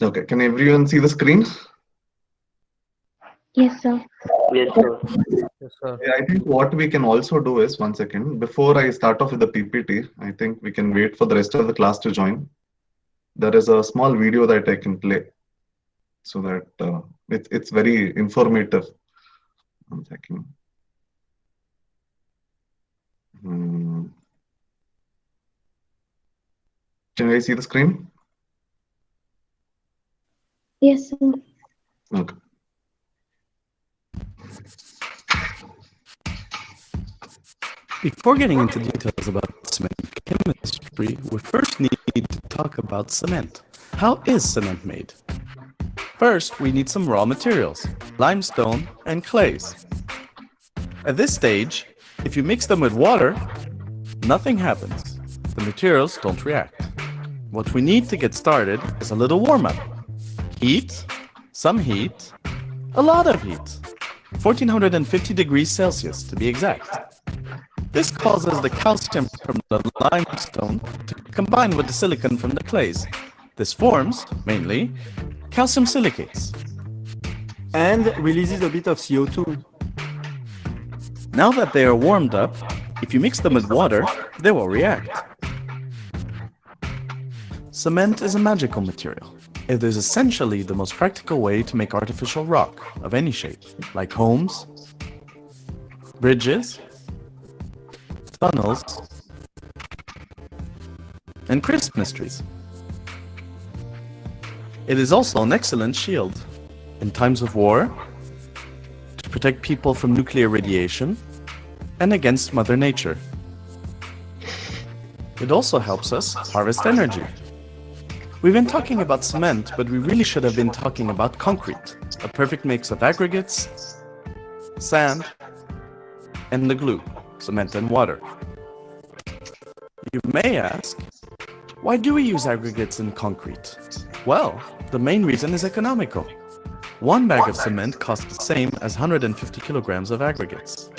Okay, can everyone see the screen? Yes, sir. Yes, sir. Yes, sir. Yeah, I think what we can also do is, one second, before I start off with the PPT, I think we can wait for the rest of the class to join. There is a small video that I can play so that it's very informative. One second. Hmm. Can I see the screen? Yes, sir. Okay. Before getting into details about cement chemistry, we first need to talk about cement. How is cement made? First, we need some raw materials, limestone and clays. At this stage, if you mix them with water, nothing happens. The materials don't react. What we need to get started is a little warm-up. Heat, some heat, a lot of heat. 1450 degrees Celsius to be exact. This causes the calcium from the limestone to combine with the silicon from the clays. This forms, mainly, calcium silicates. And releases a bit of CO2. Now that they are warmed up, if you mix them with water, they will react. Cement is a magical material. It is essentially the most practical way to make artificial rock of any shape, like homes, bridges, tunnels, and Christmas trees. It is also an excellent shield in times of war, to protect people from nuclear radiation, and against Mother Nature. It also helps us harvest energy. We've been talking about cement, but we really should have been talking about concrete, a perfect mix of aggregates, sand, and the glue, cement and water. You may ask, why do we use aggregates in concrete? Well, the main reason is economical. One bag of cement costs the same as 150 kilograms of aggregates.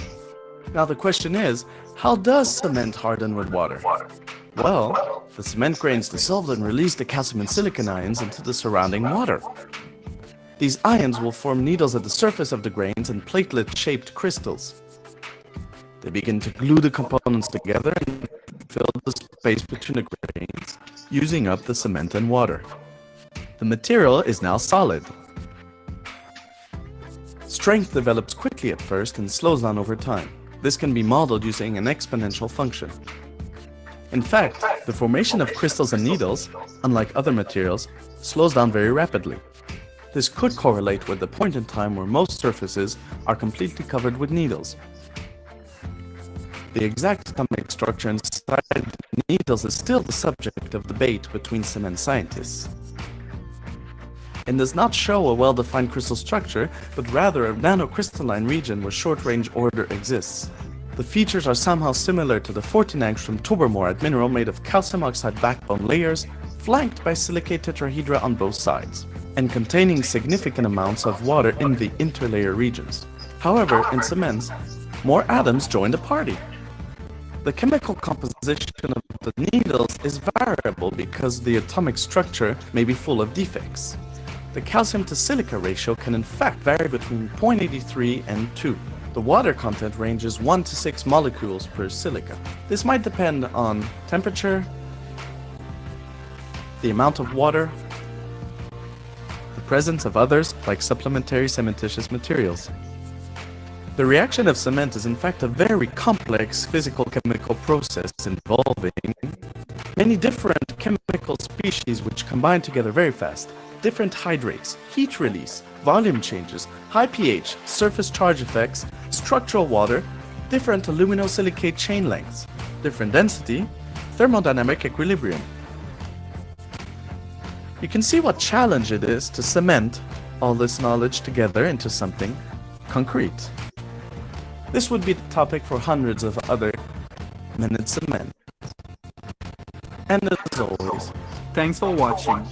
Now the question is, how does cement harden with water? Well, the cement grains dissolve and release the calcium and silicon ions into the surrounding water. These ions will form needles at the surface of the grains and platelet-shaped crystals. They begin to glue the components together and fill the space between the grains, using up the cement and water. The material is now solid. Strength develops quickly at first and slows down over time. This can be modeled using an exponential function. In fact, the formation of crystals and needles, unlike other materials, slows down very rapidly. This could correlate with the point in time where most surfaces are completely covered with needles. The exact atomic structure inside the needles is still the subject of debate between cement scientists. It does not show a well-defined crystal structure, but rather a nanocrystalline region where short-range order exists. The features are somehow similar to the 14 angstrom tubermorite mineral made of calcium oxide backbone layers, flanked by silicate tetrahedra on both sides, and containing significant amounts of water in the interlayer regions. However, in cements, more atoms join the party. The chemical composition of the needles is variable because the atomic structure may be full of defects. The calcium to silica ratio can in fact vary between 0.83 and 2. The water content ranges 1 to 6 molecules per silica. This might depend on temperature, the amount of water, the presence of others like supplementary cementitious materials. The reaction of cement is in fact a very complex physical-chemical process involving many different chemical species which combine together very fast. Different hydrates, heat release, volume changes, high pH, surface charge effects, structural water, different aluminosilicate chain lengths, different density, thermodynamic equilibrium. You can see what challenge it is to cement all this knowledge together into something concrete. This would be the topic for hundreds of other minute cement. And as always, Thanks for watching.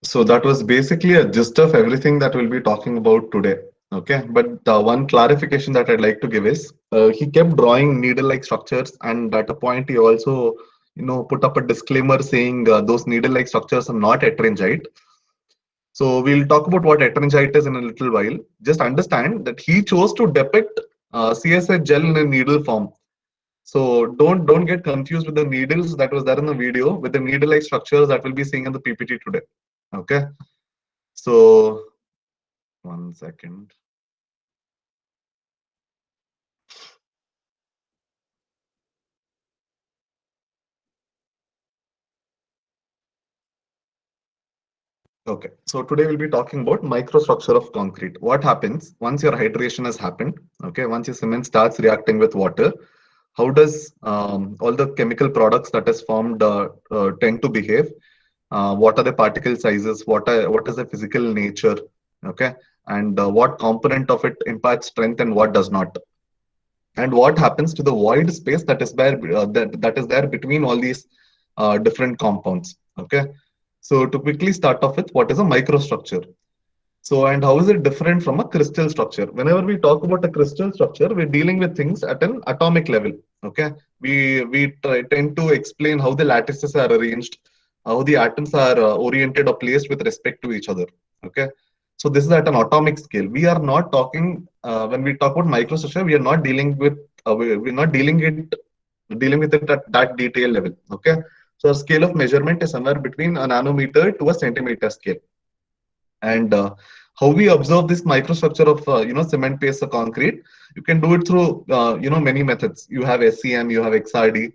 So that was basically a gist of everything that we'll be talking about today. Okay, but one clarification that I'd like to give is he kept drawing needle-like structures, and at a point he also, put up a disclaimer saying those needle-like structures are not ettringite. So we'll talk about what ettringite is in a little while. Just understand that he chose to depict CSH gel in a needle form. So don't get confused with the needles that was there in the video with the needle-like structures that we'll be seeing in the PPT today. Okay, so one second. Okay, so today we'll be talking about microstructure of concrete. What happens once your hydration has happened? Okay, once your cement starts reacting with water, how does all the chemical products that is formed tend to behave? What are the particle sizes? What is the physical nature? Okay, and what component of it imparts strength and what does not? And what happens to the void space that is there that is there between all these different compounds? Okay, so to quickly start off with, what is a microstructure? So, and how is it different from a crystal structure? Whenever we talk about a crystal structure, we're dealing with things at an atomic level. Okay, we tend to explain how the lattices are arranged, how the atoms are oriented or placed with respect to each other. Okay, so this is at an atomic scale. We are not talking when we talk about microstructure. We are not dealing with we're not dealing with it at that detail level. Okay, so our scale of measurement is somewhere between a nanometer to a centimeter scale. And how we observe this microstructure of cement paste or concrete, you can do it through many methods. You have SEM, you have XRD.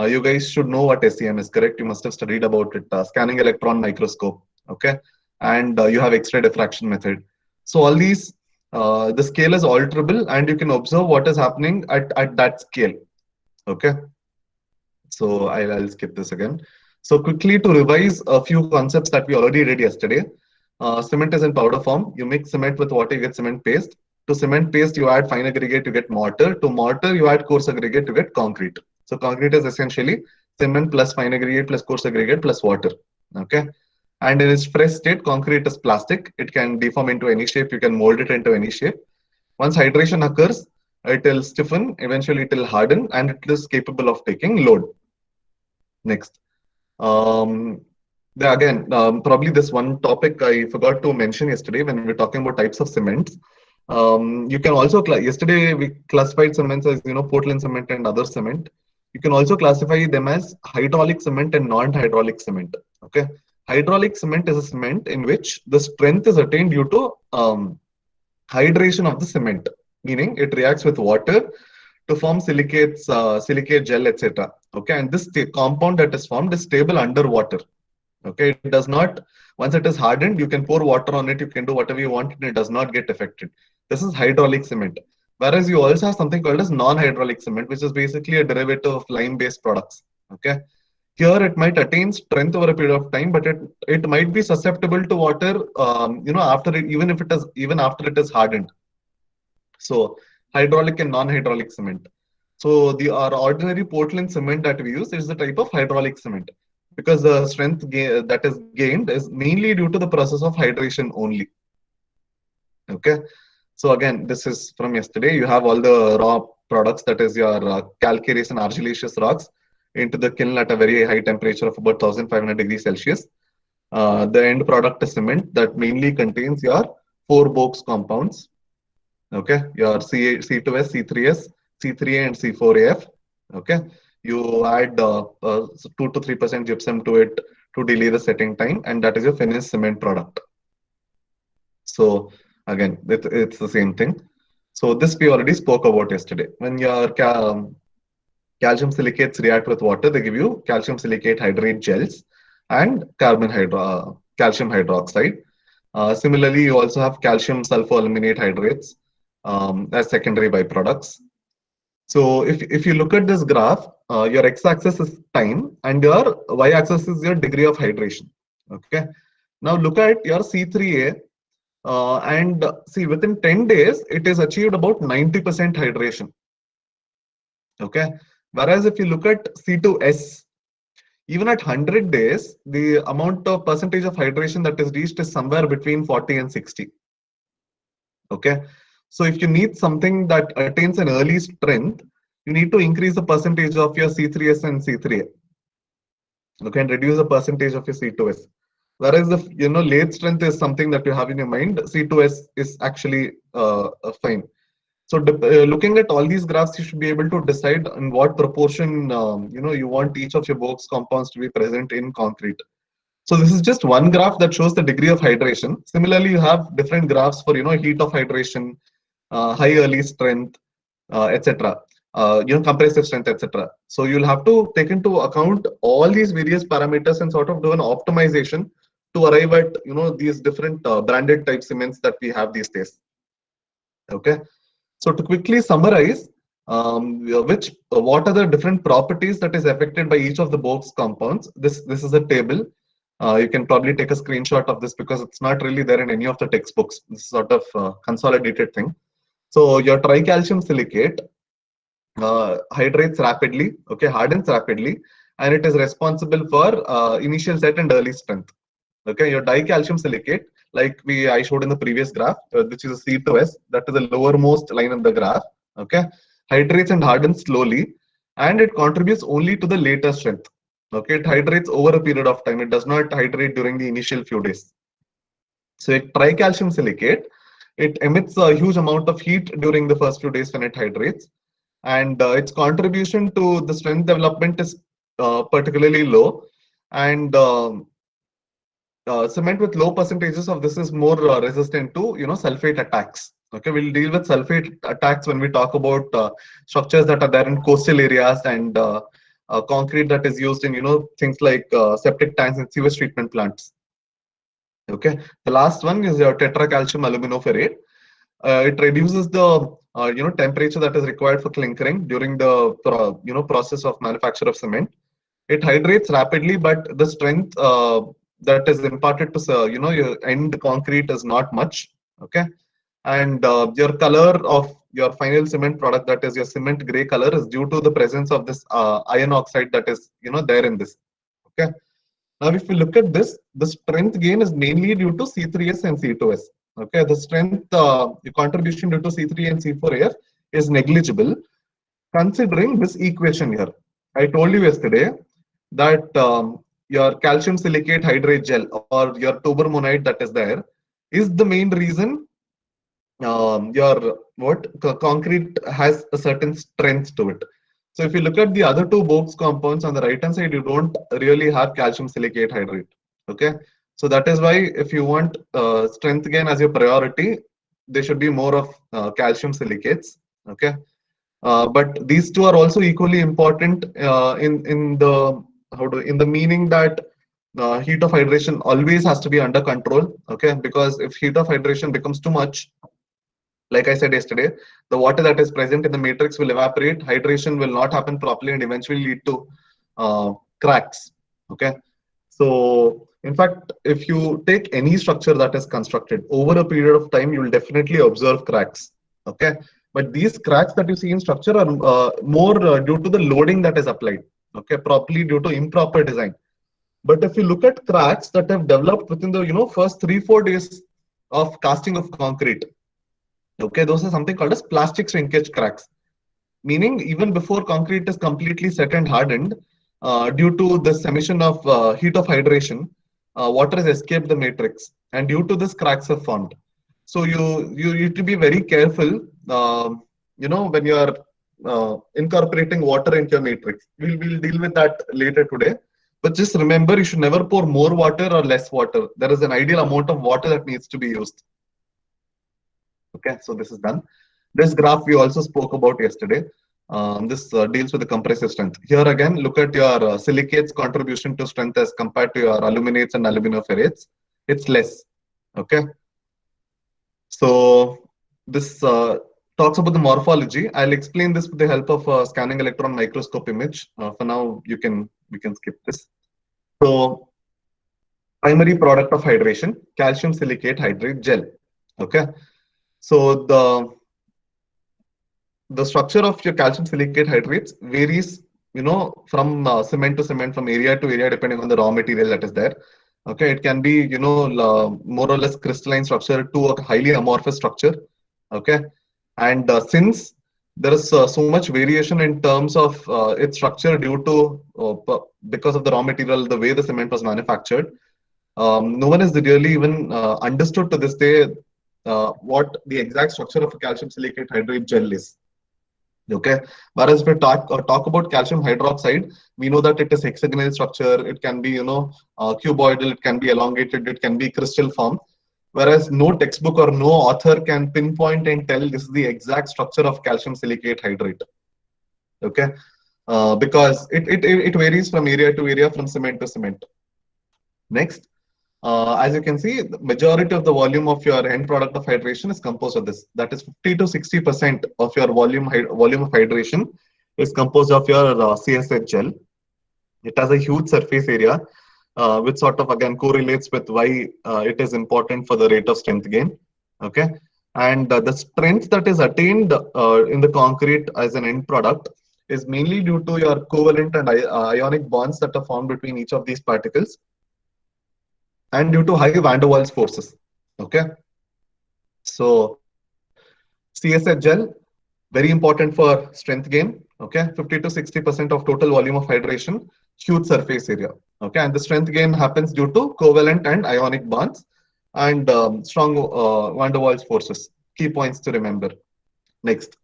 You guys should know what SEM is, correct? You must have studied about it. Scanning electron microscope, okay, and you have X-ray diffraction method. So all these, the scale is alterable, and you can observe what is happening at that scale. Okay, so I'll skip this again. So quickly to revise a few concepts that we already did yesterday. Cement is in powder form. You mix cement with water, you get cement paste. To cement paste, you add fine aggregate, you get mortar. To mortar, you add coarse aggregate, you get concrete. So concrete is essentially cement plus fine aggregate plus coarse aggregate plus water. Okay. And in its fresh state, concrete is plastic. It can deform into any shape. You can mold it into any shape. Once hydration occurs, it will stiffen, eventually it will harden, and it is capable of taking load. Next. Um, again, probably this one topic I forgot to mention yesterday when we were talking about types of cements. You can also yesterday we classified cements as Portland cement and other cement. You can also classify them as hydraulic cement and non-hydraulic cement. Okay, hydraulic cement is a cement in which the strength is attained due to hydration of the cement, meaning it reacts with water to form silicates, silicate gel, etc. Okay, and this compound that is formed is stable underwater. Okay, it does not, once it is hardened, you can pour water on it, you can do whatever you want, and it does not get affected. This is hydraulic cement. Whereas you also have something called as non-hydraulic cement, which is basically a derivative of lime-based products. Okay, here it might attain strength over a period of time, but it might be susceptible to water, after it, even after it is hardened. So hydraulic and non-hydraulic cement. So our ordinary Portland cement that we use is the type of hydraulic cement, because the strength that is gained is mainly due to the process of hydration only. Okay. So again, this is from yesterday. You have all the raw products, that is your calcareous and argillaceous rocks, into the kiln at a very high temperature of about 1500 degrees Celsius. The end product is cement that mainly contains your 4-box compounds. Okay, your C2S, C3S, C3A, and C4AF. Okay, you add 2 to 3% gypsum to it to delay the setting time, and that is your finished cement product. So again, it's the same thing. So this we already spoke about yesterday. When your calcium silicates react with water, they give you calcium silicate hydrate gels and calcium hydroxide. Similarly, you also have calcium sulfoaluminate hydrates as secondary byproducts. So if you look at this graph, your x-axis is time and your y-axis is your degree of hydration. Okay. Now look at your C3A and see, within 10 days, it is achieved about 90% hydration. Okay. Whereas if you look at C2S, even at 100 days, the amount of percentage of hydration that is reached is somewhere between 40 and 60. Okay. So if you need something that attains an early strength, you need to increase the percentage of your C3S and C3A. Okay, and reduce the percentage of your C2S. Whereas if late strength is something that you have in your mind, C2S is actually fine. So looking at all these graphs, you should be able to decide in what proportion you want each of your Box compounds to be present in concrete. So this is just one graph that shows the degree of hydration. Similarly, you have different graphs for heat of hydration, high early strength, etc. Compressive strength, etc. So you'll have to take into account all these various parameters and sort of do an optimization to arrive at these different branded type cements that we have these days. Okay. So to quickly summarize, what are the different properties that is affected by each of the Box compounds? This is a table. You can probably take a screenshot of this because it's not really there in any of the textbooks. This is sort of consolidated thing. So your tricalcium silicate hydrates rapidly, okay, hardens rapidly, and it is responsible for initial set and early strength. Okay, your dicalcium silicate, like I showed in the previous graph, which is a C2S, that is the lowermost line in the graph. Okay, hydrates and hardens slowly, and it contributes only to the later strength. Okay, it hydrates over a period of time. It does not hydrate during the initial few days. So a tricalcium silicate, it emits a huge amount of heat during the first few days when it hydrates, and its contribution to the strength development is particularly low. And cement with low percentages of this is more resistant to sulfate attacks. Okay, we'll deal with sulfate attacks when we talk about structures that are there in coastal areas and concrete that is used in things like septic tanks and sewage treatment plants. Okay, the last one is your tetracalcium aluminoferrate. It reduces the temperature that is required for clinkering during the process of manufacture of cement. It hydrates rapidly, but the strength that is imparted to your end concrete is not much. Okay, and your color of your final cement product, that is your cement gray color, is due to the presence of this iron oxide that is there in this. Okay, now if we look at this, the strength gain is mainly due to C3S and C2S. Okay, the strength contribution due to C3 and C4AF is negligible, considering this equation here. I told you yesterday that your calcium silicate hydrate gel or your tobermonite that is there is the main reason your concrete has a certain strength to it. So if you look at the other two Box compounds on the right hand side, you don't really have calcium silicate hydrate. Okay, so that is why if you want strength gain as your priority, there should be more of calcium silicates. Okay, but these two are also equally important in the meaning that heat of hydration always has to be under control. Okay, because if heat of hydration becomes too much, like I said yesterday, the water that is present in the matrix will evaporate, hydration will not happen properly, and eventually lead to cracks. Okay, so in fact, if you take any structure that is constructed over a period of time, you will definitely observe cracks. Okay, but these cracks that you see in structure are more due to the loading that is applied. Okay, probably due to improper design. But if you look at cracks that have developed within the first 3-4 days of casting of concrete, okay, those are something called as plastic shrinkage cracks. Meaning even before concrete is completely set and hardened, due to this emission of heat of hydration, water has escaped the matrix, and due to this cracks are formed. So you need to be very careful, when you are incorporating water into your matrix. We'll deal with that later today. But just remember, you should never pour more water or less water. There is an ideal amount of water that needs to be used. Okay, so this is done. This graph we also spoke about yesterday. This deals with the compressive strength. Here again, look at your silicates contribution to strength as compared to your aluminates and aluminoferrates. It's less. Okay. So this talks about the morphology. I'll explain this with the help of a scanning electron microscope image. For now, we can skip this. So primary product of hydration, calcium silicate hydrate gel. Okay. So the structure of your calcium silicate hydrates varies, from cement to cement, from area to area, depending on the raw material that is there. Okay, it can be, more or less crystalline structure to a highly amorphous structure. Okay, and since there is so much variation in terms of its structure due to because of the raw material, the way the cement was manufactured, no one has really even understood to this day what the exact structure of a calcium silicate hydrate gel is. Okay, whereas if we talk about calcium hydroxide, we know that it is hexagonal structure. It can be cuboidal, it can be elongated, it can be crystal form. Whereas no textbook or no author can pinpoint and tell this is the exact structure of calcium silicate hydrate. Okay, because it varies from area to area, from cement to cement. Next, as you can see, the majority of the volume of your end product of hydration is composed of this. That is 50 to 60% of your volume of hydration is composed of your CSH gel. It has a huge surface area, which sort of again correlates with why it is important for the rate of strength gain. Okay, and the strength that is attained in the concrete as an end product is mainly due to your covalent and ionic bonds that are formed between each of these particles, and due to high van der Waals forces. Okay, so CSH gel, very important for strength gain. Okay, 50 to 60% of total volume of hydration, huge surface area. Okay, and the strength gain happens due to covalent and ionic bonds and strong van der Waals forces. Key points to remember. Next,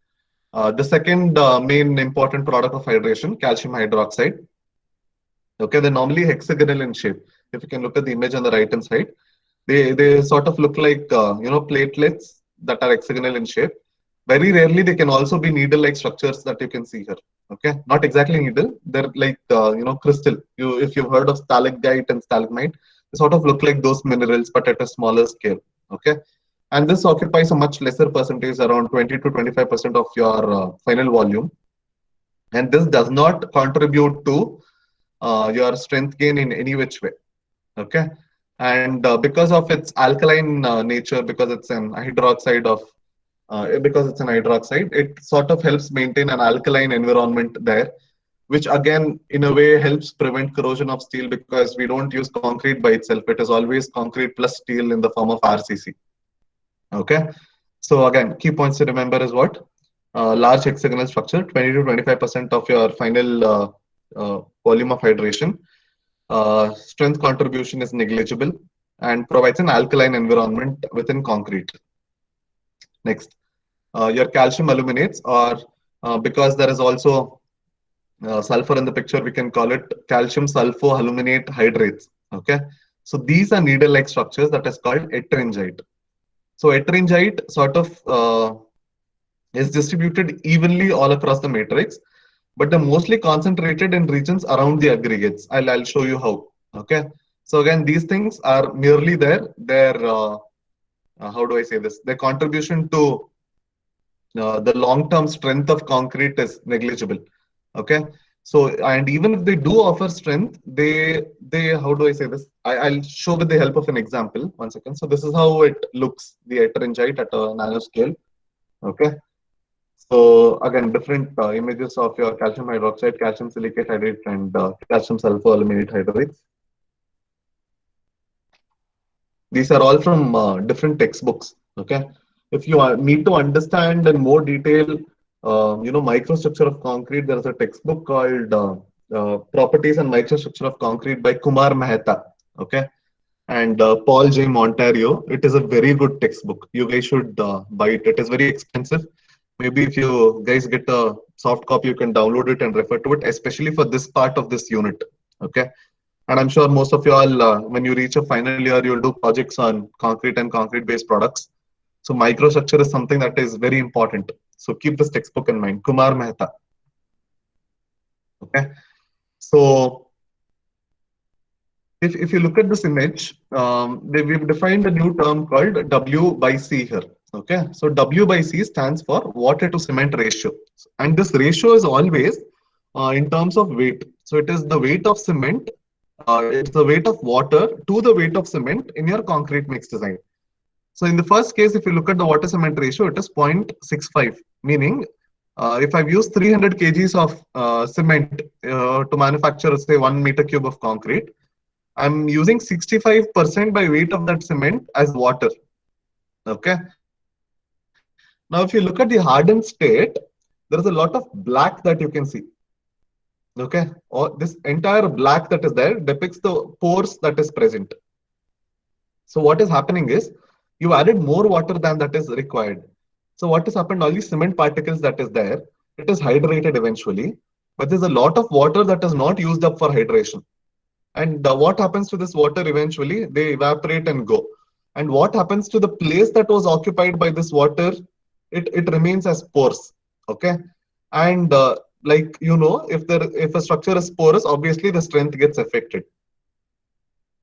the second main important product of hydration, calcium hydroxide. Okay, they're normally hexagonal in shape. If you can look at the image on the right hand side, they sort of look like platelets that are hexagonal in shape. Very rarely they can also be needle-like structures that you can see here. Okay, not exactly needle. They're like crystal. If you've heard of stalagmite and stalagmite, they sort of look like those minerals, but at a smaller scale. Okay, and this occupies a much lesser percentage, around 20 to 25% of your final volume, and this does not contribute to your strength gain in any which way. Okay, and because of its alkaline nature, because it's an hydroxide of because it's an hydroxide, it sort of helps maintain an alkaline environment there, which again in a way helps prevent corrosion of steel, because we don't use concrete by itself. It is always concrete plus steel in the form of RCC. Okay, so again, key points to remember is what? Large hexagonal structure, 20 to 25% of your final volume of hydration. Strength contribution is negligible and provides an alkaline environment within concrete. Next, your calcium aluminates, or because there is also sulfur in the picture, we can call it calcium sulfoaluminate hydrates. Okay, so these are needle-like structures that is called ettringite. So ettringite sort of is distributed evenly all across the matrix, but they're mostly concentrated in regions around the aggregates. I'll show you how. Okay, so again, these things are merely there. Their how do I say this? Their contribution to the long-term strength of concrete is negligible. Okay, so and even if they do offer strength, they how do I say this? I'll show with the help of an example. 1 second. So this is how it looks, the ettringite at a nanoscale. Okay, so again, different images of your calcium hydroxide, calcium silicate hydrate, and calcium sulfoaluminate hydrates. These are all from different textbooks. Okay, if you need to understand in more detail, microstructure of concrete, there is a textbook called Properties and Microstructure of Concrete by Kumar Mehta. Okay, and Paul J. Montario. It is a very good textbook. You guys should buy it. It is very expensive. Maybe if you guys get a soft copy, you can download it and refer to it, especially for this part of this unit. Okay, and I'm sure most of you all, when you reach a final year, you'll do projects on concrete and concrete-based products. So microstructure is something that is very important. So keep this textbook in mind, Kumar Mehta. Okay, so if you look at this image, we've defined a new term called W by C here. Okay, so W by C stands for water to cement ratio, and this ratio is always in terms of weight. So it is the weight of cement, it's the weight of water to the weight of cement in your concrete mix design. So in the first case, if you look at the water cement ratio, it is 0.65, meaning if I've used 300 kgs of cement to manufacture, say, 1 meter cube of concrete, I'm using 65% by weight of that cement as water. Okay. Now, if you look at the hardened state, there is a lot of black that you can see. Okay, or this entire black that is there depicts the pores that is present. So what is happening is you added more water than that is required. So what has happened? All these cement particles that is there, it is hydrated eventually, but there's a lot of water that is not used up for hydration. And what happens to this water eventually? They evaporate and go. And what happens to the place that was occupied by this water? It remains as pores. Okay, and like if a structure is porous, obviously the strength gets affected.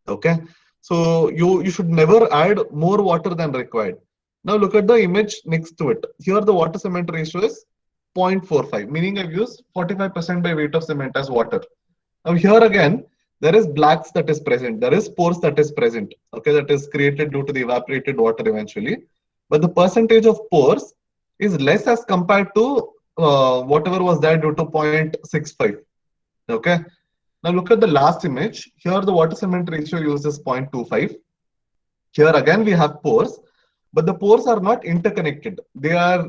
Okay, so you should never add more water than required. Now look at the image next to it. Here the water cement ratio is 0.45, meaning I've used 45% by weight of cement as water. Now here again, there is blacks that is present. There is pores that is present. Okay, that is created due to the evaporated water eventually. But the percentage of pores is less as compared to whatever was there due to 0.65. Okay. Now look at the last image. Here the water cement ratio uses 0.25. Here again we have pores, but the pores are not interconnected. They are,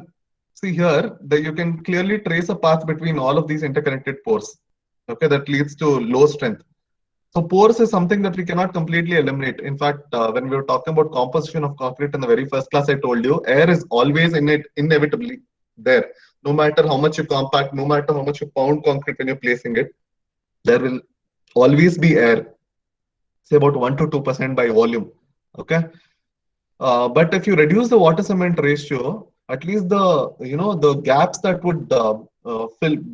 see here, that you can clearly trace a path between all of these interconnected pores. Okay, that leads to low strength. So pores is something that we cannot completely eliminate. In fact, when we were talking about composition of concrete in the very first class, I told you air is always in it, inevitably there. No matter how much you compact, no matter how much you pound concrete when you're placing it, there will always be air, say about 1 to 2% by volume. Okay. But if you reduce the water cement ratio, at least the gaps that would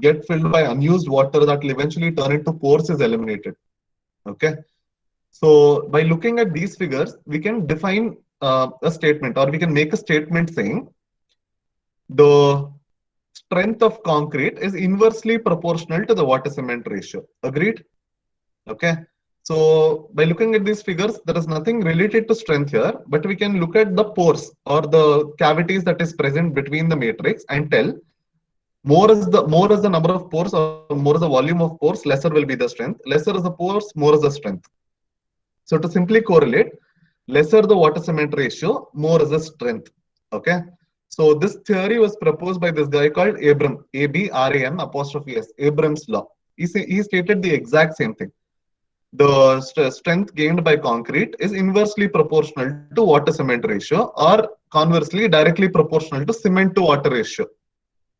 get filled by unused water that will eventually turn into pores is eliminated. Okay. So by looking at these figures, we can define a statement, or we can make a statement saying the strength of concrete is inversely proportional to the water cement ratio. Agreed? Okay. So by looking at these figures, there is nothing related to strength here, but we can look at the pores or the cavities that is present between the matrix and tell more is the number of pores, or more is the volume of pores, lesser will be the strength. Lesser is the pores, more is the strength. So to simply correlate, lesser the water cement ratio, more is the strength. Okay. So this theory was proposed by this guy called Abram, A-B-R-A-M apostrophe S, Abram's law. He stated the exact same thing. The strength gained by concrete is inversely proportional to water cement ratio, or conversely directly proportional to cement to water ratio.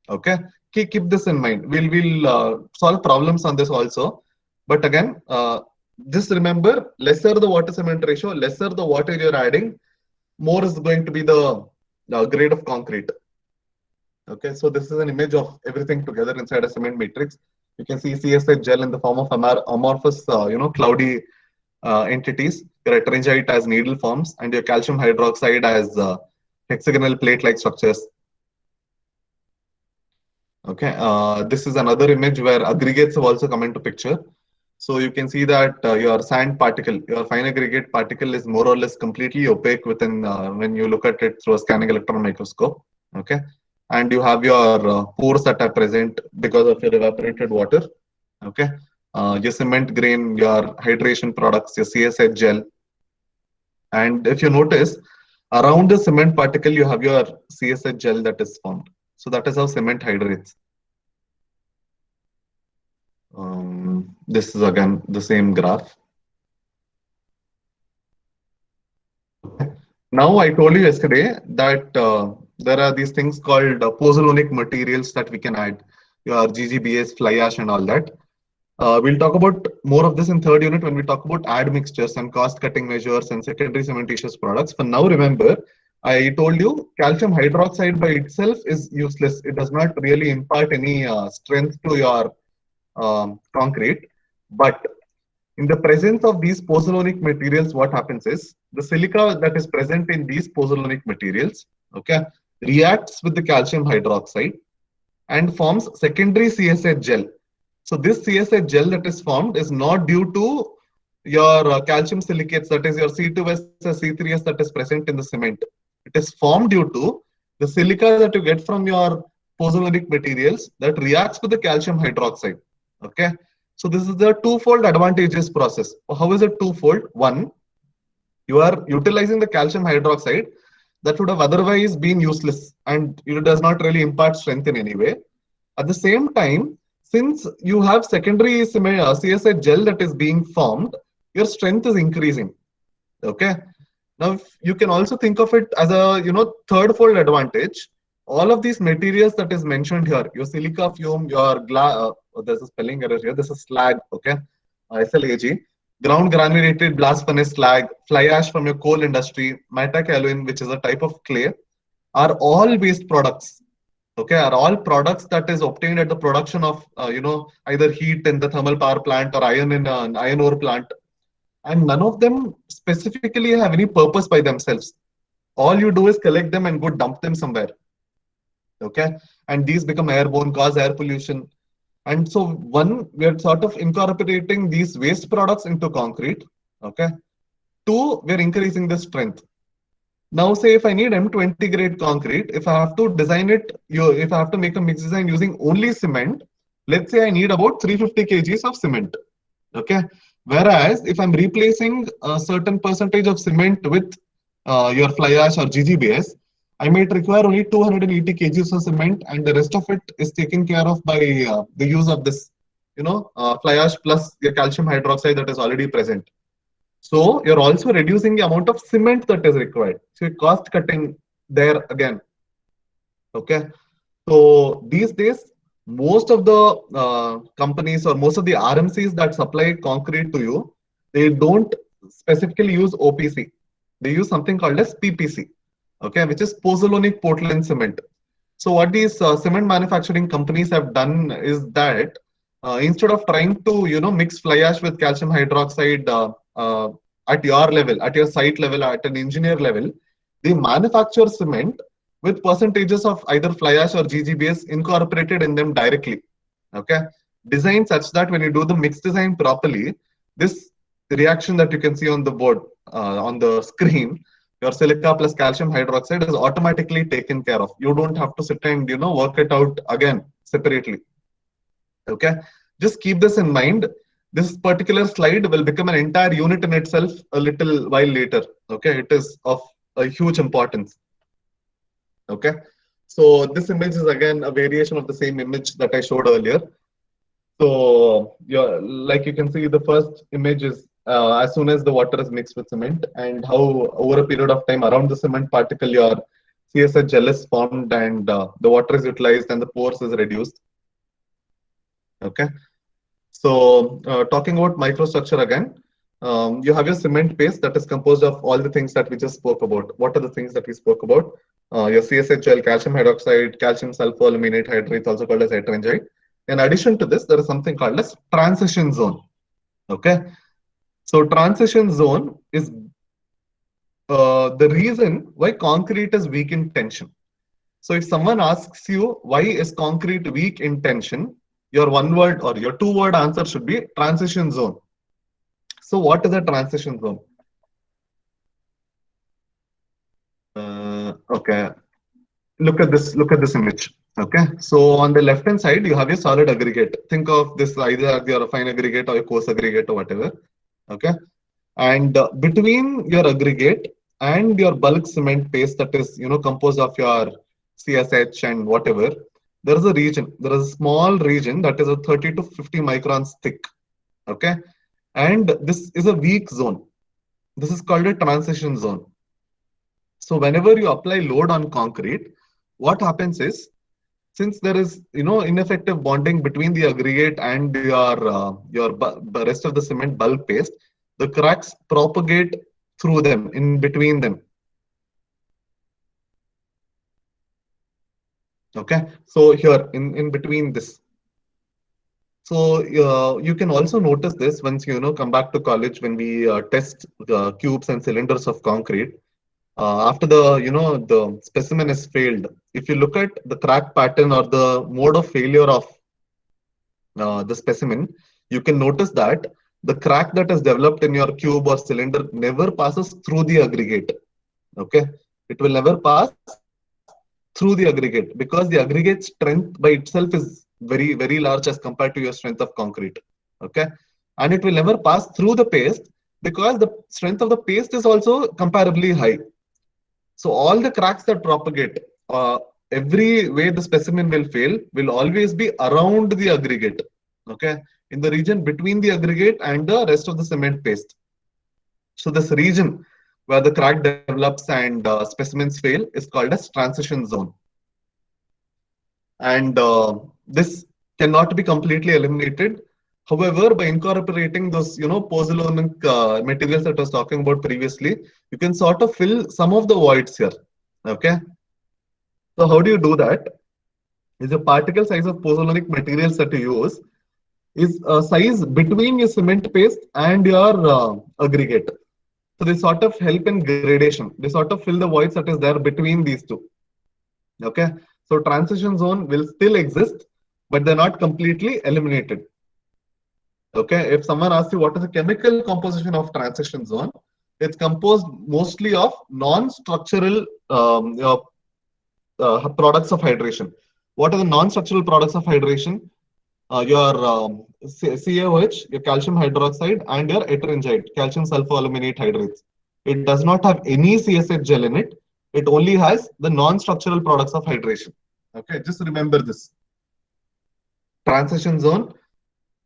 Okay, keep this in mind. We'll solve problems on this also, but again, just remember, lesser the water cement ratio, lesser the water you're adding, more is going to be the grade of concrete. Okay, so this is an image of everything together inside a cement matrix. You can see CSH gel in the form of amorphous, cloudy entities. Your ettringite as needle forms, and your calcium hydroxide as hexagonal plate-like structures. Okay, this is another image where aggregates have also come into picture. So you can see that your sand particle, your fine aggregate particle, is more or less completely opaque within when you look at it through a scanning electron microscope. Okay, and you have your pores that are present because of your evaporated water. Okay, your cement grain, your hydration products, your CSH gel, and if you notice, around the cement particle you have your CSH gel that is formed. So that is how cement hydrates. This is again the same graph. Now I told you yesterday that there are these things called pozzolanic materials that we can add, your GGBS, fly ash, and all that. We'll talk about more of this in third unit when we talk about admixtures and cost cutting measures and secondary cementitious products. For now, remember, I told you calcium hydroxide by itself is useless. It does not really impart any strength to your concrete. But in the presence of these pozzolanic materials, what happens is the silica that is present in these pozzolanic materials, okay, reacts with the calcium hydroxide and forms secondary CSH gel. So this CSH gel that is formed is not due to your calcium silicates, that is your C2S, C3S that is present in the cement. It is formed due to the silica that you get from your pozzolanic materials that reacts with the calcium hydroxide. Okay, so this is the twofold advantageous process. How is it twofold? One, you are utilizing the calcium hydroxide that would have otherwise been useless, and it does not really impart strength in any way. At the same time, since you have secondary CSH gel that is being formed, your strength is increasing. Okay. Now, you can also think of it as a third fold advantage. All of these materials that is mentioned here, your silica fume, your there's a spelling error here. This is slag. Okay, SLAG, ground granulated blast furnace slag, fly ash from your coal industry, metakaolin, which is a type of clay, are all waste products. Okay, are all products that is obtained at the production of either heat in the thermal power plant or iron in an iron ore plant, and none of them specifically have any purpose by themselves. All you do is collect them and go dump them somewhere. Okay, and these become airborne, cause air pollution. And so one, we are sort of incorporating these waste products into concrete. Okay, two, we're increasing the strength. Now, say if I need M20 grade concrete, if I have to design it, if I have to make a mix design using only cement, let's say I need about 350 kgs of cement. Okay. Whereas if I'm replacing a certain percentage of cement with your fly ash or GGBS, I might require only 280 kgs of cement, and the rest of it is taken care of by the use of this, fly ash plus the calcium hydroxide that is already present. So you're also reducing the amount of cement that is required. So cost cutting there again. Okay. So these days, most of the companies or most of the RMCs that supply concrete to you, they don't specifically use OPC. They use something called as PPC, okay, which is pozzolanic Portland cement. So what these cement manufacturing companies have done is that instead of trying to mix fly ash with calcium hydroxide at your level, at your site level, at an engineer level, they manufacture cement with percentages of either fly ash or GGBS incorporated in them directly. Okay, designed such that when you do the mix design properly, this reaction that you can see on the board on the screen, your silica plus calcium hydroxide is automatically taken care of. You don't have to sit and work it out again separately. Okay, just keep this in mind. This particular slide will become an entire unit in itself a little while later. Okay, it is of a huge importance. Okay, so this image is again a variation of the same image that I showed earlier. So like you can see, the first image is as soon as the water is mixed with cement, and how over a period of time around the cement particle your CSH gel is formed, and the water is utilized and the pores is reduced. Okay, so talking about microstructure again, you have your cement paste that is composed of all the things that we just spoke about. What are the things that we spoke about? Your CSH gel, calcium hydroxide, calcium sulfoaluminate hydrate, also called as hydrangite. In addition to this, there is something called as transition zone. Okay, so transition zone is the reason why concrete is weak in tension. So if someone asks you why is concrete weak in tension, your one word or your two word answer should be transition zone. So what is a transition zone? Okay, look at this image. Okay, so on the left hand side you have your solid aggregate. Think of this either your fine aggregate or your coarse aggregate or whatever. Okay, and between your aggregate and your bulk cement paste that is composed of your CSH and whatever, there is a region. There is a small region that is a 30 to 50 microns thick. Okay, and this is a weak zone. This is called a transition zone. So whenever you apply load on concrete, what happens is, since there is ineffective bonding between the aggregate and the rest of the cement bulk paste, the cracks propagate through them, in between them. Okay, so here in between this. So you can also notice this once come back to college when we test the cubes and cylinders of concrete. After the specimen is failed, if you look at the crack pattern or the mode of failure of the specimen, you can notice that the crack that is developed in your cube or cylinder never passes through the aggregate. Okay, it will never pass through the aggregate because the aggregate strength by itself is very, very large as compared to your strength of concrete. Okay, and it will never pass through the paste because the strength of the paste is also comparably high. So all the cracks that propagate, every way the specimen will fail will always be around the aggregate, okay, in the region between the aggregate and the rest of the cement paste. So this region where the crack develops and specimens fail is called as transition zone. And this cannot be completely eliminated. However, by incorporating those, pozzolanic materials that I was talking about previously, you can sort of fill some of the voids here. Okay. So how do you do that? Is the particle size of pozzolanic materials that you use is a size between your cement paste and your aggregate. So they sort of help in gradation. They sort of fill the voids that is there between these two. Okay. So transition zone will still exist, but they're not completely eliminated. Okay. If someone asks you what is the chemical composition of transition zone, it's composed mostly of non-structural products of hydration. What are the non-structural products of hydration? Your CaOH, your calcium hydroxide, and your ettringite, calcium sulfoaluminate hydrates. It does not have any CSH gel in it. It only has the non-structural products of hydration. Okay, just remember this. Transition zone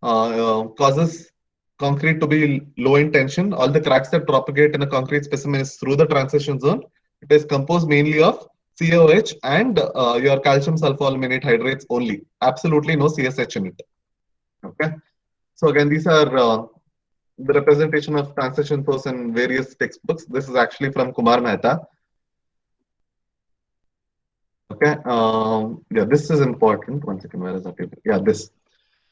causes concrete to be low in tension. All the cracks that propagate in a concrete specimen is through the transition zone. It is composed mainly of CaOH and your calcium sulfoaluminate hydrates only. Absolutely no CSH in it. Okay. So again, these are the representation of transition zones in various textbooks. This is actually from Kumar Mehta. Okay. Yeah, this is important. One second. Where is that paper? Yeah, this.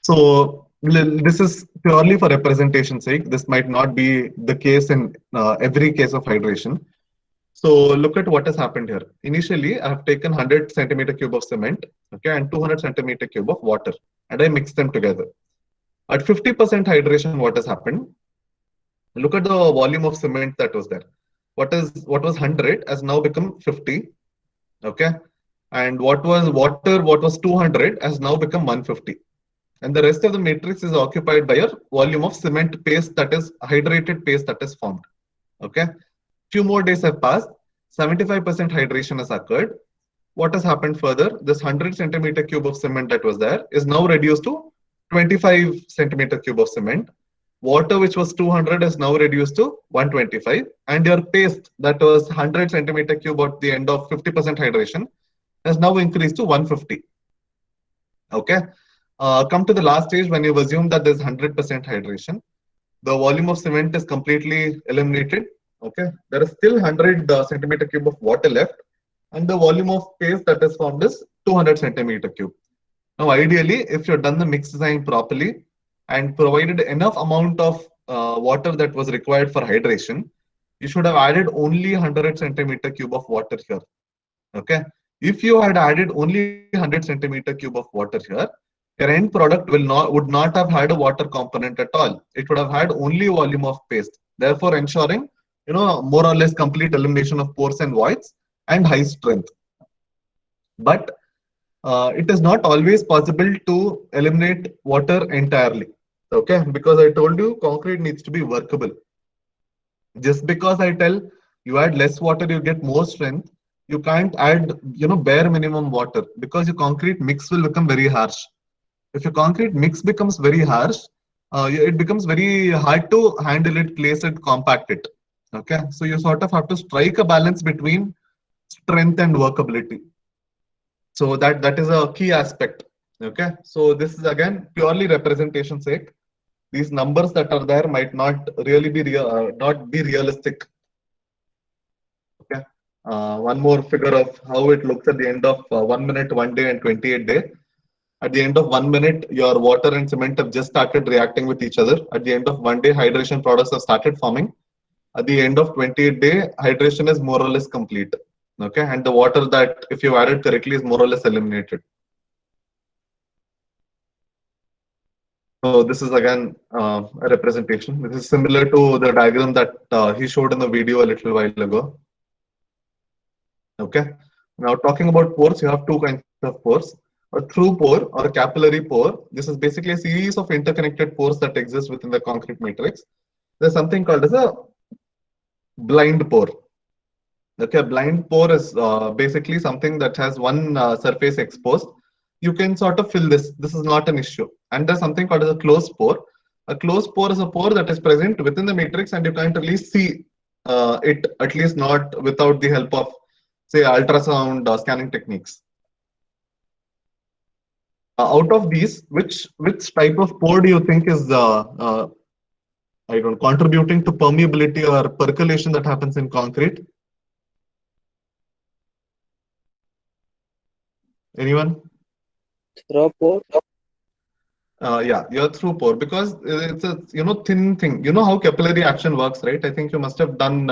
So this is purely for representation sake. This might not be the case in every case of hydration. So look at what has happened here. Initially, I have taken 100 centimeter cube of cement, okay, and 200 centimeter cube of water, and I mix them together. At 50% hydration, what has happened? Look at the volume of cement that was there. What was 100 has now become 50, okay, and what was water, what was 200 has now become 150. And the rest of the matrix is occupied by a volume of cement paste, that is hydrated paste, that is formed. Okay. Few more days have passed. 75% hydration has occurred. What has happened further? This 100 centimeter cube of cement that was there is now reduced to 25 centimeter cube of cement. Water, which was 200, is now reduced to 125. And your paste that was 100 centimeter cube at the end of 50% hydration has now increased to 150. Okay. Come to the last stage when you assume that there's 100% hydration. The volume of cement is completely eliminated. Okay, there is still 100 centimeter cube of water left, and the volume of paste that is formed is 200 centimeter cube. Now, ideally, if you've done the mix design properly and provided enough amount of water that was required for hydration, you should have added only 100 centimeter cube of water here. Okay, if you had added only 100 centimeter cube of water here, your end product would not have had a water component at all. It would have had only volume of paste, therefore ensuring more or less complete elimination of pores and voids and high strength. But it is not always possible to eliminate water entirely. Okay, because I told you concrete needs to be workable. Just because I tell you add less water, you get more strength, you can't add bare minimum water, because your concrete mix will become very harsh. If your concrete mix becomes very harsh, it becomes very hard to handle it, place it, compact it. Okay, so you sort of have to strike a balance between strength and workability. So that is a key aspect. Okay, so this is again purely representation sake. These numbers that are there might not really be realistic. Okay, one more figure of how it looks at the end of 1 minute, 1 day, and 28 day. At the end of 1 minute, your water and cement have just started reacting with each other. At the end of 1 day, hydration products have started forming. At the end of 28 day, hydration is more or less complete. Okay, and the water that, if you added correctly, is more or less eliminated. So this is again a representation. This is similar to the diagram that he showed in the video a little while ago. Okay, now talking about pores, you have two kinds of pores. A through pore or a capillary pore. This is basically a series of interconnected pores that exist within the concrete matrix. There's something called as a blind pore. Okay, blind pore is basically something that has one surface exposed. You can sort of fill this. This is not an issue. And there's something called as a closed pore. A closed pore is a pore that is present within the matrix, and you can't really see it, at least not without the help of, say, ultrasound scanning techniques. Out of these, which type of pore do you think is I don't know, contributing to permeability or percolation that happens in concrete? Anyone? Throw port. Yeah, your through pore, because it's a thin thing. You know how capillary action works, right? I think you must have done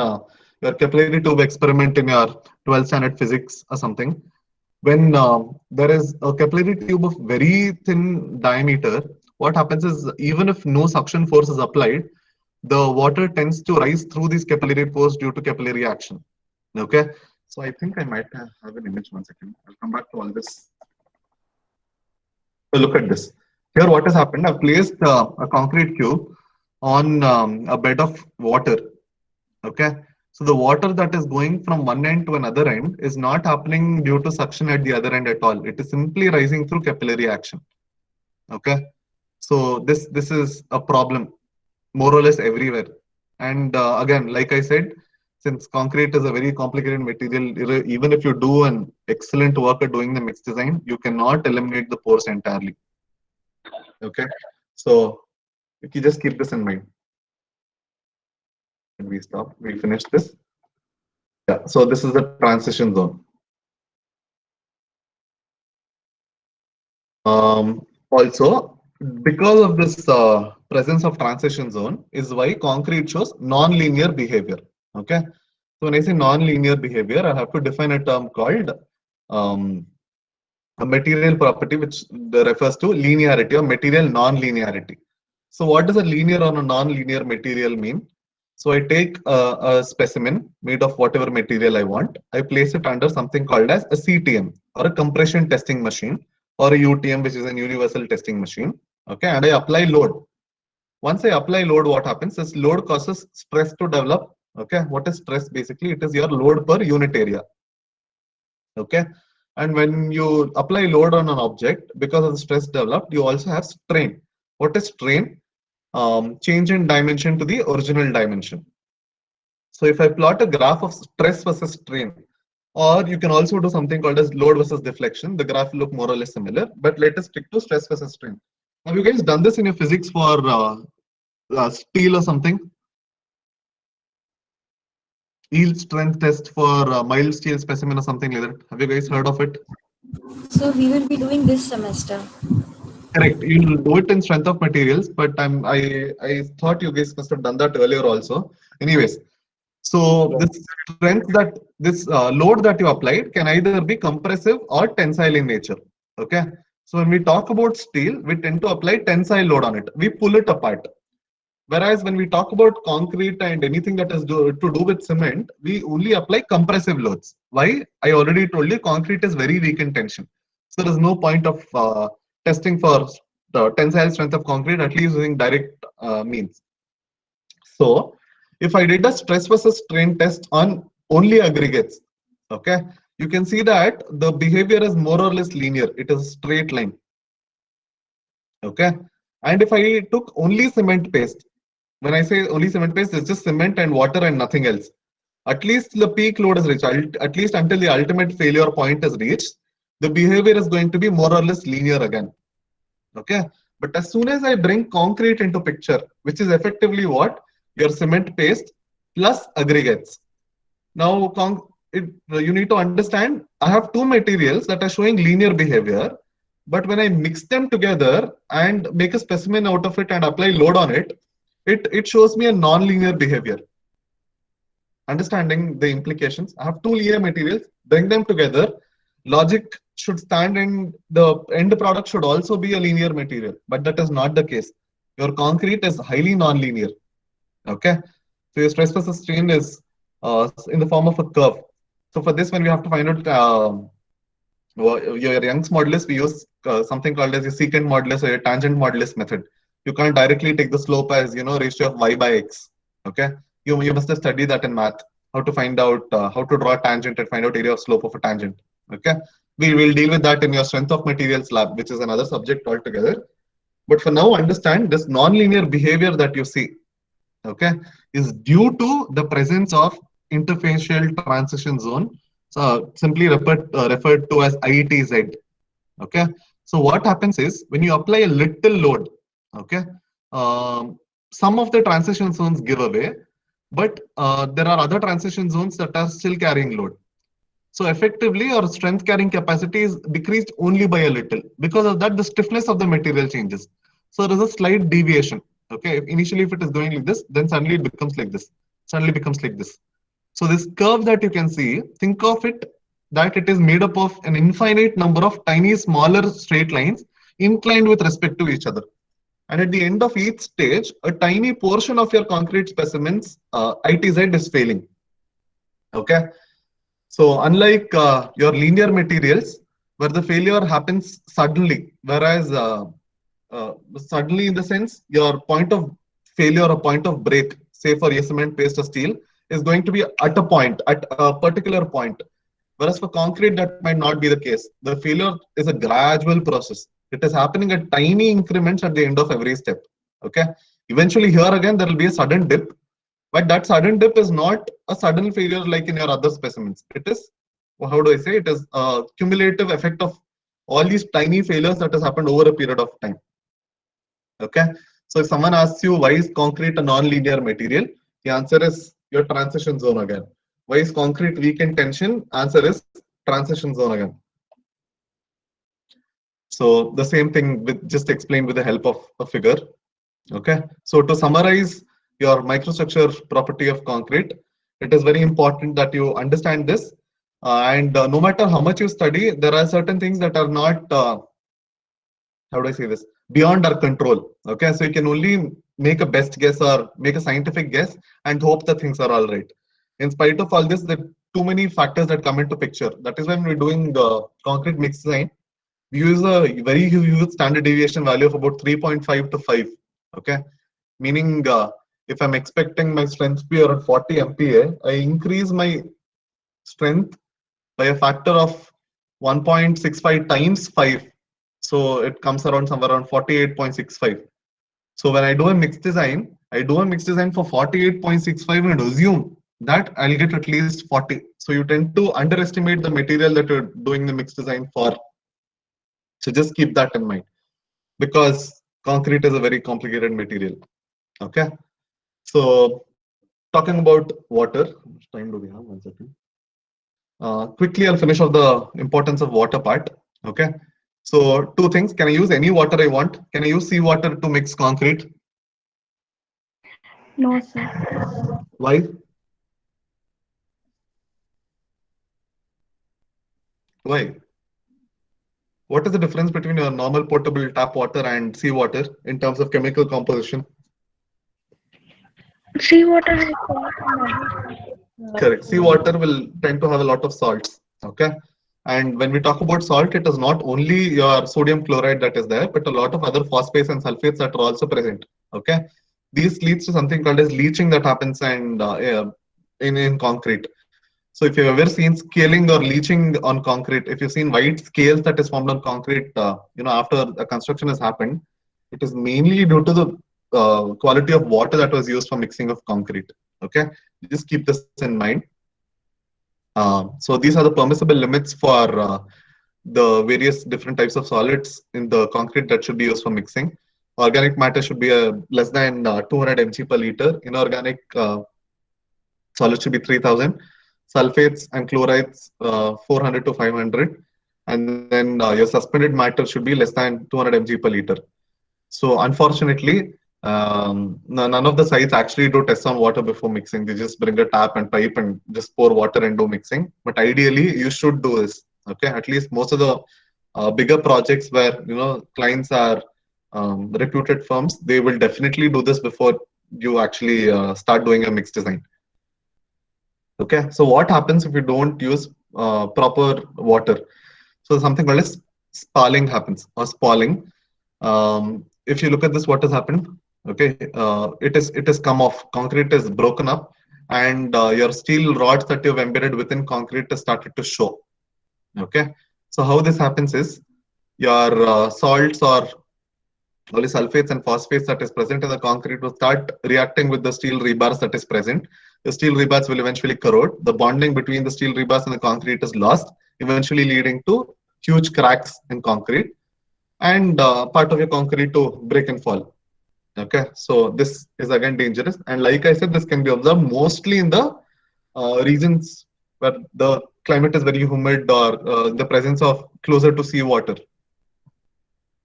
your capillary tube experiment in your 12th standard physics or something. When there is a capillary tube of very thin diameter, what happens is even if no suction force is applied, the water tends to rise through these capillary pores due to capillary action. Okay, so I think I might have an image. 1 second. I'll come back to all this. So look at this. Here, what has happened? I've placed a concrete cube on a bed of water. Okay. So the water that is going from one end to another end is not happening due to suction at the other end at all. It is simply rising through capillary action. Okay. So this is a problem more or less everywhere. And again, like I said, since concrete is a very complicated material, even if you do an excellent work at doing the mix design, you cannot eliminate the pores entirely. Okay, so if you just keep this in mind. And we stop, we finish this. Yeah, so this is the transition zone. Also, because of this presence of transition zone is why concrete shows non-linear behavior. Okay, so when I say non-linear behavior, I have to define a term called a material property, which refers to linearity or material non-linearity. So what does a linear or a non-linear material mean? So I take a specimen made of whatever material I want. I place it under something called as a CTM, or a compression testing machine, or a UTM, which is a universal testing machine. Okay, and I apply load. Once I apply load, what happens is load causes stress to develop. Okay, what is stress? Basically, it is your load per unit area. Okay, and when you apply load on an object, because of the stress developed, you also have strain. What is strain? Change in dimension to the original dimension. So if I plot a graph of stress versus strain, or you can also do something called as load versus deflection, the graph will look more or less similar, but let us stick to stress versus strain. Have you guys done this in your physics for steel or something? Yield strength test for mild steel specimen or something like that. Have you guys heard of it? So we will be doing this semester. Correct. You'll do it in strength of materials, but I thought you guys must have done that earlier also. Anyways, so this strength that this load that you applied can either be compressive or tensile in nature. Okay. So when we talk about steel, we tend to apply tensile load on it. We pull it apart. Whereas when we talk about concrete and anything that has to do with cement, we only apply compressive loads. Why? I already told you concrete is very weak in tension. So there's no point of testing for the tensile strength of concrete, at least using direct means. So if I did a stress versus strain test on only aggregates, okay, you can see that the behavior is more or less linear. It is a straight line. Okay. And if I took only cement paste, when I say only cement paste, it's just cement and water and nothing else. At least the peak load is reached, at least until the ultimate failure point is reached, the behavior is going to be more or less linear again. Okay. But as soon as I bring concrete into picture, which is effectively what? Your cement paste plus aggregates. Now, you need to understand, I have two materials that are showing linear behavior, but when I mix them together and make a specimen out of it and apply load on it, it shows me a non-linear behavior. Understanding the implications, I have two linear materials, bring them together, logic should stand and the end product should also be a linear material, but that is not the case. Your concrete is highly non-linear. Okay, so your stress versus strain is in the form of a curve. So for this, when we have to find out your Young's modulus, we use something called as a secant modulus or your tangent modulus method. You can't directly take the slope as ratio of y by x. Okay, you must have studied that in math. how to find out how to draw a tangent and find out area of slope of a tangent. Okay, we will deal with that in your strength of materials lab, which is another subject altogether. But for now, understand this nonlinear behavior that you see, okay, is due to the presence of interfacial transition zone, so simply referred to as ITZ. Okay, so what happens is when you apply a little load, okay, some of the transition zones give away, but there are other transition zones that are still carrying load. So effectively, your strength carrying capacity is decreased only by a little. Because of that, the stiffness of the material changes. So there's a slight deviation. Okay, initially if it is going like this, then suddenly it becomes like this. Suddenly becomes like this. So this curve that you can see, think of it that it is made up of an infinite number of tiny, smaller straight lines inclined with respect to each other. And at the end of each stage, a tiny portion of your concrete specimens, ITZ, is failing. Okay. So unlike your linear materials, where the failure happens suddenly, whereas suddenly in the sense your point of failure or point of break, say for cement, paste or steel, is going to be at a point, at a particular point. Whereas for concrete, that might not be the case. The failure is a gradual process. It is happening at tiny increments at the end of every step. Okay. Eventually here again, there will be a sudden dip. But that sudden dip is not a sudden failure like in your other specimens. It is, how do I say, it is a cumulative effect of all these tiny failures that has happened over a period of time. Okay. So if someone asks you why is concrete a non-linear material, the answer is your transition zone again. Why is concrete weak in tension? Answer is transition zone again. So the same thing with just explained with the help of a figure. Okay. So to summarize your microstructure property of concrete, it is very important that you understand this. No matter how much you study, there are certain things that are not, how do I say this, beyond our control. Okay. So you can only make a best guess or make a scientific guess and hope that things are all right. In spite of all this, there are too many factors that come into picture. That is when we're doing the concrete mix design, we use a very huge standard deviation value of about 3.5 to 5. Okay. Meaning, if I'm expecting my strength to be around 40 MPa, I increase my strength by a factor of 1.65 times 5. So it comes around somewhere around 48.65. So when I do a mixed design, I do a mixed design for 48.65 and assume that I'll get at least 40. So you tend to underestimate the material that you're doing the mixed design for. So just keep that in mind, because concrete is a very complicated material. Okay. So talking about water, how much time do we have? 1 second. Quickly, I'll finish off the importance of water part. Okay. So two things. Can I use any water I want? Can I use seawater to mix concrete? No, sir. Why? Why? What is the difference between your normal potable tap water and seawater in terms of chemical composition? Seawater has salt and other. Correct. Seawater will tend to have a lot of salts. Okay. And when we talk about salt, it is not only your sodium chloride that is there, but a lot of other phosphates and sulfates that are also present. Okay. This leads to something called as leaching that happens and in concrete. So if you've ever seen scaling or leaching on concrete, if you've seen white scales that is formed on concrete, after a construction has happened, it is mainly due to the quality of water that was used for mixing of concrete. Okay, just keep this in mind. So these are the permissible limits for the various different types of solids in the concrete that should be used for mixing. Organic matter should be less than 200 mg per liter. Inorganic solid should be 3000. Sulfates and chlorides 400 to 500. And then your suspended matter should be less than 200 mg per liter. So unfortunately, none of the sites actually do tests on water before mixing. They just bring a tap and pipe and just pour water and do mixing. But ideally, you should do this. Okay, at least most of the bigger projects where clients are reputed firms, they will definitely do this before you actually start doing a mixed design. Okay, so what happens if you don't use proper water? So something called as spalling happens, or spalling. If you look at this, what has happened? Okay, it is come off. Concrete is broken up, and your steel rods that you've embedded within concrete has started to show. Okay, so how this happens is your salts or polysulfates and phosphates that is present in the concrete will start reacting with the steel rebars that is present. The steel rebars will eventually corrode. The bonding between the steel rebars and the concrete is lost, eventually leading to huge cracks in concrete and part of your concrete to break and fall. Okay, so this is again dangerous. And like I said, this can be observed mostly in the regions where the climate is very humid or the presence of closer to seawater.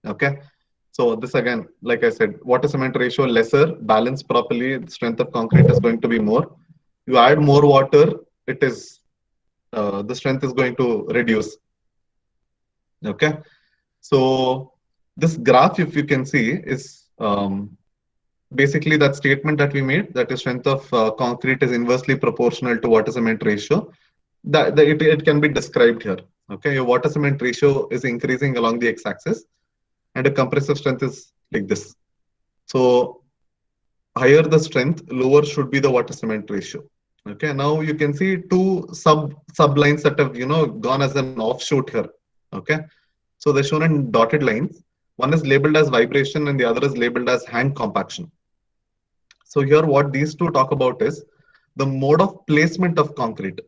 Okay, so this again, like I said, water cement ratio lesser, balanced properly, the strength of concrete is going to be more. You add more water, it is the strength is going to reduce. Okay, so this graph, if you can see, is basically that statement that we made, that the strength of concrete is inversely proportional to water cement ratio. It can be described here. Okay, your water cement ratio is increasing along the x-axis, and a compressive strength is like this. So higher the strength, lower should be the water cement ratio. Okay, now you can see two sublines that have gone as an offshoot here. Okay, so they're shown in dotted lines. One is labeled as vibration and the other is labeled as hand compaction. So here what these two talk about is the mode of placement of concrete.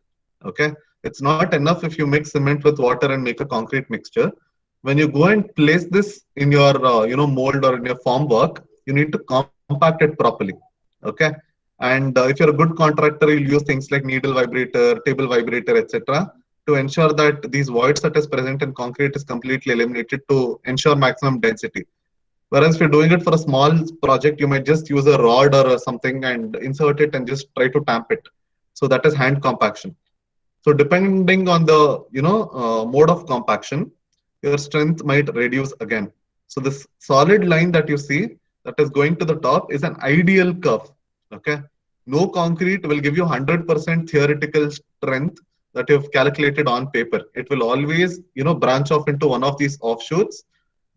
Okay, it's not enough if you mix cement with water and make a concrete mixture. When you go and place this in your mold or in your formwork, you need to compact it properly. Okay, and if you're a good contractor, you'll use things like needle vibrator, table vibrator, etc. to ensure that these voids that is present in concrete is completely eliminated to ensure maximum density. Whereas if you're doing it for a small project, you might just use a rod or something and insert it and just try to tamp it. So that is hand compaction. So depending on the mode of compaction, your strength might reduce again. So this solid line that you see that is going to the top is an ideal curve. Okay, no concrete will give you 100% theoretical strength that you've calculated on paper. It will always branch off into one of these offshoots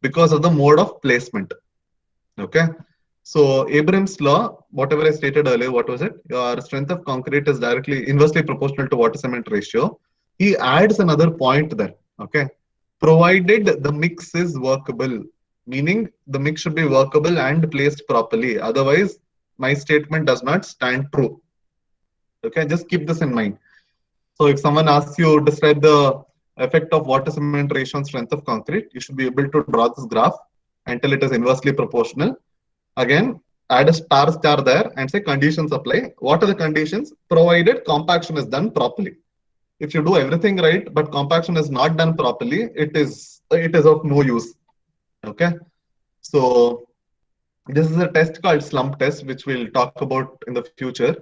because of the mode of placement. Okay, so Abrams' law, whatever I stated earlier, what was it? Your strength of concrete is directly inversely proportional to water cement ratio. He adds another point there. Okay, provided the mix is workable, meaning the mix should be workable and placed properly. Otherwise, my statement does not stand true. Okay, just keep this in mind. So if someone asks you to describe the effect of water cement ratio on strength of concrete, you should be able to draw this graph until it is inversely proportional. Again, add a star there and say conditions apply. What are the conditions? Provided compaction is done properly. If you do everything right, but compaction is not done properly, it is of no use. Okay, so this is a test called slump test, which we'll talk about in the future.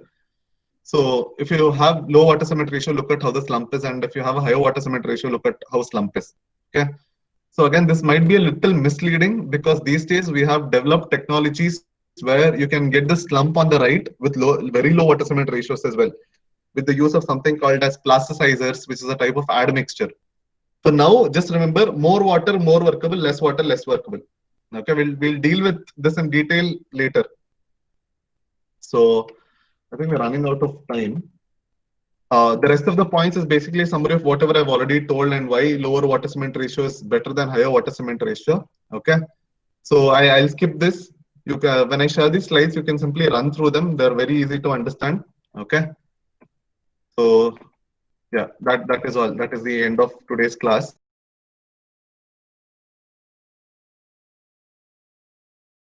So if you have low water cement ratio, look at how the slump is, and if you have a higher water cement ratio, look at how slump is. Okay, so again, this might be a little misleading because these days we have developed technologies where you can get the slump on the right with very low water cement ratios as well, with the use of something called as plasticizers, which is a type of admixture. So now just remember, more water, more workable, less water, less workable. Okay, we'll deal with this in detail later. So I think we're running out of time. The rest of the points is basically a summary of whatever I've already told and why lower water cement ratio is better than higher water cement ratio. Okay, so I'll skip this. You can, when I share these slides, you can simply run through them. They're very easy to understand. Okay, so yeah, that is all. That is the end of today's class.